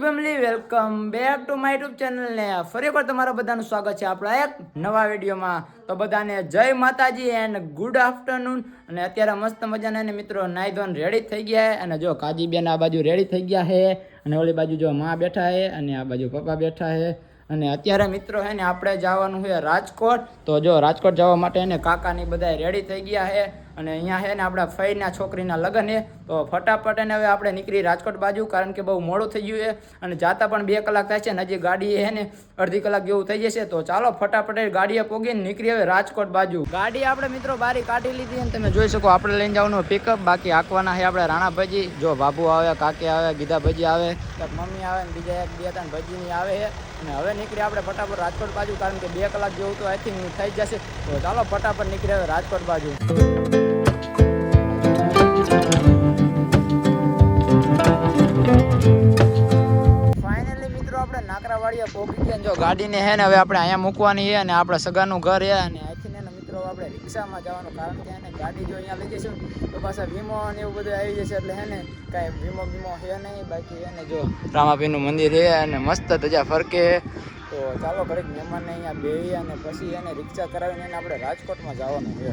Family welcome back to my YouTube channel ને ફરી એકવાર તમારા બધાનું સ્વાગત છે આપણા એક નવા વિડીયોમાં। તો બધાને જય માતાજી એન્ડ ગુડ આફ્ટરનૂન। અને અત્યારે મસ્ત મજાના ને મિત્રો નાઈ ધોઈને રેડી થઈ ગયા છે। અને જો કાજી બેન આ બાજુ રેડી થઈ ગયા છે અને ઓલી બાજુ જો માં બેઠા છે અને આ બાજુ પપ્પા બેઠા છે। અને અત્યારે મિત્રો હે ને આપણે જવાનું છે રાજકોટ। તો જો રાજકોટ જવા માટે એને કાકાની બધા રેડી થઈ ગયા છે અને અહીંયા છે ને આપણા ફઈના છોકરીના લગ્ન છે। તો ફટાફટ એને હવે આપણે નીકળી રાજકોટ બાજુ, કારણ કે બહુ મોડું થઈ ગયું છે અને જાતા પણ 2 કલાક થાય છે ને હજી ગાડી છે ને અડધી કલાક જેવું થઈ જશે। તો ચાલો ફટાફટ ગાડીએ પોગીને નીકળી હવે રાજકોટ બાજુ। ગાડી આપણે મિત્રો બારી કાઢી લીધી અને તમે જોઈ શકો આપણે લઈને જવાનું પિકઅપ, બાકી હાંકવાના છે આપણે રાણા ભાજી। જો બાબુ આવે, કાકી આવે, ગીધા ભાજી આવે, મમ્મી આવે ને બીજા 1-2-3 ભાજીની આવે છે। અને હવે નીકળી આપણે ફટાફટ રાજકોટ બાજુ, કારણ કે 2 કલાક જેવું તો આઈ થિંક થઈ જશે। તો ચાલો ફટાફટ નીકળી હવે રાજકોટ બાજુ। ફાઇનલી મિત્રો આપણે નાકરાવાડીએ પહોંચી ગયા। જો ગાડીને હે ને હવે આપણે અહીંયા મૂકવાની છે અને આપણે સગાનું ઘર છે અને અહીંથી ને મિત્રો આપણે રિક્ષામાં જવાનું, કારણ કે એને ગાડી જો અહીંયા લઈ જઈશું તો પાછા વીમો અને એવું બધું આવી જશે, એટલે હે ને કાંઈ વીમો છે નહીં। બાકી એને જો રામાપીરનું મંદિર છે અને મસ્ત ધજા ફરકે। તો ચાલો ઘડીક મહેમાનને અહીંયા બેસી અને પછી એને રિક્ષા કરાવીને એને આપણે રાજકોટમાં જવાનું છે।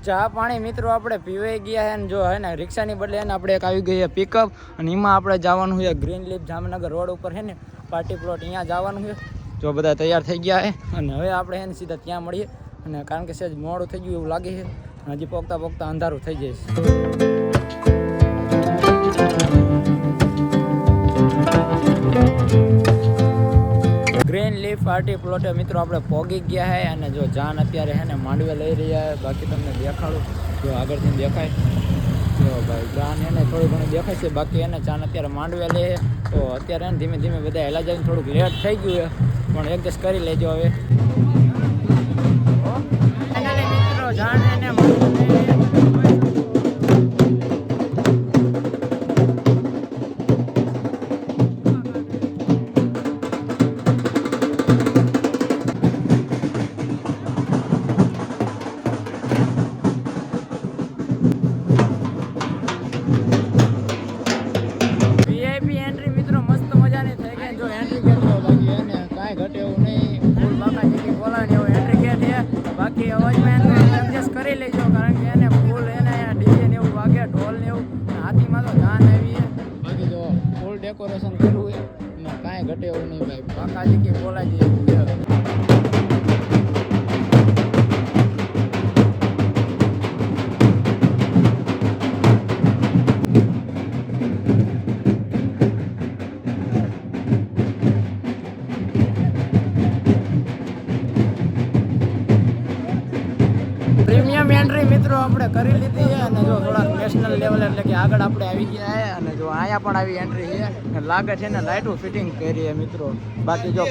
ચા પાણી મિત્રો આપણે પીવાઈ ગયા છે ને જો હે ને રિક્ષાની બદલે એને આપણે એક આવી ગઈ છે પિકઅપ અને એમાં આપણે જવાનું છે ગ્રીન લીફ જામનગર રોડ ઉપર છે ને પાર્ટી પ્લોટ, અહીંયા જવાનું છે। જો બધા તૈયાર થઈ ગયા છે અને હવે આપણે એને સીધા ત્યાં મળીએ, અને કારણ કે સહેજ મોડું થઈ ગયું એવું લાગે છે, હજી પોગતા પોગતા અંધારું થઈ જાય છે। ગ્રીન લીફ પાર્ટી પ્લોટે મિત્રો આપણે પોગી ગયા છે અને જો જાન અત્યારે છે ને માંડવે લઈ રહ્યા છે। બાકી તમને દેખાડું, જો આગળથી દેખાય, જો ભાઈ જાન એને થોડું ઘણું દેખાય છે, બાકી એને જાન અત્યારે માંડવે લે। તો અત્યારે એને ધીમે ધીમે બધા હેલા જઈને થોડુંક લેટ થઈ ગયું છે, પણ એડજસ્ટ કરી લેજો હવે। મિત્રો જાન એને કરી લેજો, કારણ કે એને ફૂલ એને ડીજે ને એવું વાગે, ઢોલ ને એવું, હાથીમાં તો જાન આવી છે। બાકી જો ફૂલ ડેકોરેશન કર્યું છે અને કાંઈ ઘટે એવું નહીં ભાઈ, બાકાજી કે બોલાજી એવું છે। પ્રીમિયમ એન્ટ્રી મિત્રો આપણે કરી લીધી છે અને જો થોડાક નેશનલ લેવલ એટલે કે આગળ આપણે આવી ગયા છે અને જો અહીંયા પણ આવી એન્ટ્રી છે અને લાગે છે ને લાઇટું ફિટિંગ કરી છે મિત્રો। બાકી જો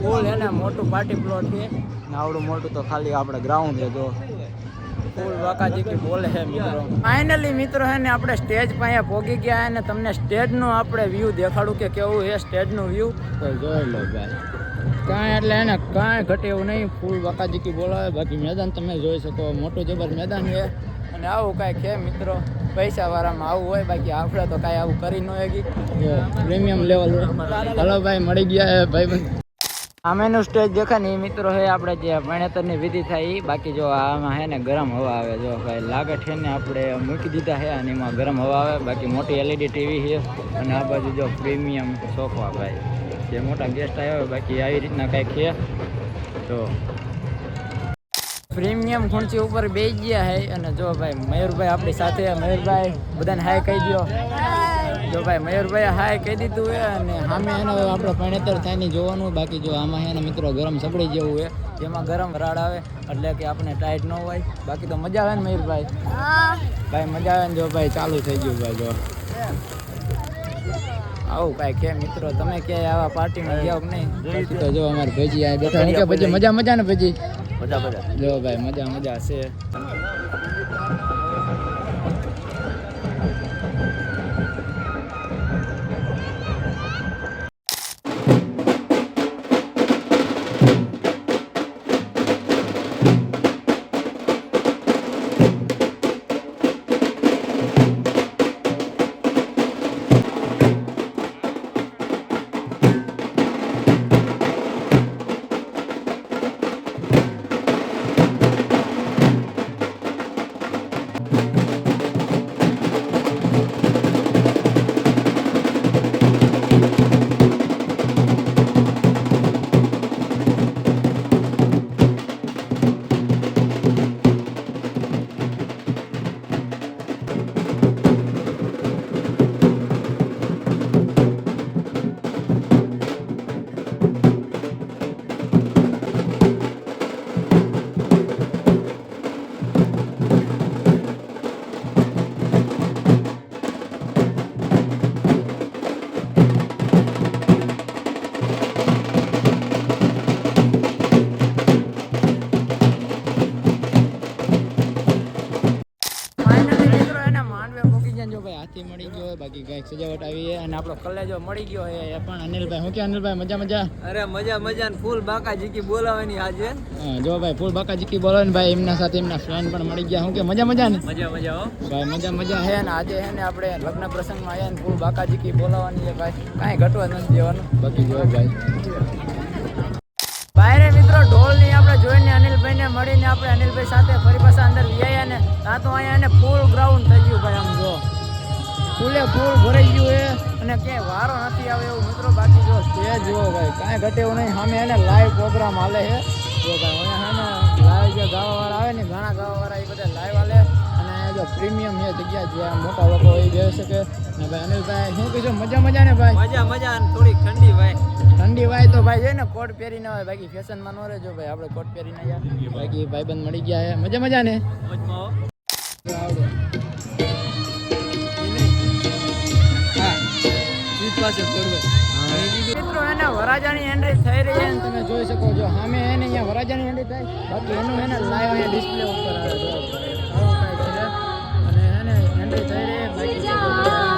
ફૂલ છે ને મોટું પાર્ટી પ્લોટ છે ને આવડું મોટું તો ખાલી આપણે ગ્રાઉન્ડ છે, જો ફૂલ બાકાજી કે બોલે છે મિત્રો। ફાઇનલી મિત્રો છે ને આપણે સ્ટેજ પાસે પહોંચી ગયા અને તમને સ્ટેજનું આપણે વ્યૂ દેખાડું કે કેવું છે સ્ટેજનું વ્યૂ, તો જોઈ લો ભાઈ। કાંઈ એટલે એને કાંઈ ઘટે એવું નહીં, ફૂલ બાકાજી બોલાવે। બાકી મેદાન તમે જોઈ શકો, મોટું જબર મેદાન છે અને આવું કાંઈક છે મિત્રો, પૈસાવાળામાં આવું હોય, બાકી આપણે તો કાંઈ આવું કરી ન શકી, પ્રીમિયમ લેવલ। હલો ભાઈ મળી ગયા ભાઈબંધ। આમેનું સ્ટેજ દેખાય ને એ મિત્રો છે આપણે જે ભણેતરની વિધિ થાય એ। બાકી જો આમાં છે ને ગરમ હવા આવે, જો ભાઈ લાગે છે ને આપણે મૂકી દીધા છે અને એમાં ગરમ હવા આવે। બાકી મોટી LED ટીવી છે અને આ બાજુ જો પ્રીમિયમ સોફા ભાઈ, જે મોટા ગેસ્ટ આવ્યા, બાકી આવી રીતના કંઈક છે। તો પ્રીમિયમ ખુરશી ઉપર બેસી ગયા છે અને જો ભાઈ મયુરભાઈ આપણી સાથે, મયુરભાઈ બધાને હાય કહી દો। જો ભાઈ મયુરભાઈ હાય કહી દીધું છે અને સામે એને આપણે ભણેતર થાય નહીં જોવાનું। બાકી જો આમાં છે ને મિત્રો ગરમ સપડી જેવું છે, જેમાં ગરમ રાડ આવે એટલે કે આપણે ટાઈટ ન હોય। બાકી તો મજા આવે ને મયુરભાઈ? ભાઈ મજા આવે ને? જો ભાઈ ચાલુ થઈ ગયું ભાઈ, જો આવું કાંઈ કે મિત્રો તમે ક્યાંય આવા પાર્ટીમાં જાઓ કે નહીં? બાકી તો જો અમારે ભેજી આ બેઠા કે પછી મજા મજા ને ભેજી મજા મજા, જો ભાઈ મજા મજા છે। કંઈક સજાવટ આવી છે અને આપણો કલેજો મળી ગયો છે એ પણ અનિલભાઈ. શું કે અનિલભાઈ, મજા મજા? અરે મજા મજા ને ફૂલ બાકા જીકી બોલાવાની આજે. હા જો ભાઈ ફૂલ બાકા જીકી બોલો ને ભાઈ, એમના સાથે એમના ફ્રેન્ડ પણ મળી ગયા. શું કે મજા મજા ને? મજા મજા હો ભાઈ મજા મજા હે ને. આજે હે ને આપણે લગ્ન પ્રસંગમાં આવ્યા ને ફૂલ બાકા જીકી બોલાવાની છે ભાઈ, કાંઈ ઘટવા નથી દેવાનું. બાકી જો ભાઈ બાયરે મિત્રો ઢોલની આપણે જોઈને અનિલભાઈને મળીને આપણે અનિલભાઈ સાથે ફરી પાછા અંદર વ્યાયા ને ત્યાં તો અહીંયા એને ફૂલ ગ્રાઉન્ડ થઈ ગયું ભાઈ. આમ જો ફૂલે ફૂલ ભરાઈ ગયું છે અને ક્યાંય વારો નથી આવે એવું મિત્રો. બાકી જો સ્ટેજ જુઓ ભાઈ, કાંઈ ઘટે એવું નહીં. સામે એને લાઈવ પ્રોગ્રામ હાલે છે જો ભાઈ. અહીંયા હે ને લાઈવ જે ગાવાવાળા આવે ને, ઘણા ગાવાવાળા એ બધા લાઈવ હાલે અને જો પ્રીમિયમ છે જગ્યા, જ્યાં મોટા લોકો એ જઈ શકે ને ભાઈ. અનિલભાઈ શું કહીશું, મજા મજા ને ભાઈ? મજા મજા ને થોડીક ઠંડી ભાઈ. ઠંડી વાય તો ભાઈ છે ને કોટ પહેરીને હોય, બાકી ફેશનમાં ન રહેજો ભાઈ. આપણે કોટ પહેરીને આવ્યા, બાકી ભાઈબંધ મળી ગયા છે. મજા મજા ને? મોજમાં મિત્રો એને વરાજાની એન્ટ્રી થઈ રહી છે ને તમે જોઈ શકો છો. સામે એને અહીંયા વરાજાની એન્ટ્રી થાય, બાકી એનું એને લાઈવ અહીંયા ડિસ્પ્લે ઉપર આવે જો આવું કાંઈ છે અને એને એન્ટ્રી થઈ રહી. બાકી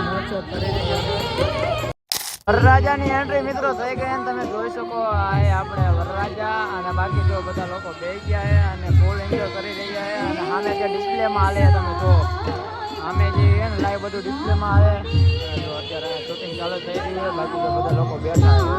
મોજો કરી રહ્યા. વરરાજાની એન્ટ્રી મિત્રો થઈ ગઈ અને તમે જોઈ શકો આ આપણે વરરાજા અને બાકી જો બધા લોકો બેસી ગયા છે અને ફૂલ એન્જોય કરી રહ્યા છે. અને સામે જે ડિસ્પ્લેમાં હાલે તમે જો, સામે જે છે ને લાઈવ બધું ડિસ્પ્લેમાં આવે. જો અત્યારે શૂટિંગ ચાલુ થઈ રહી છે, બાકી તો બધા લોકો બેઠા છે.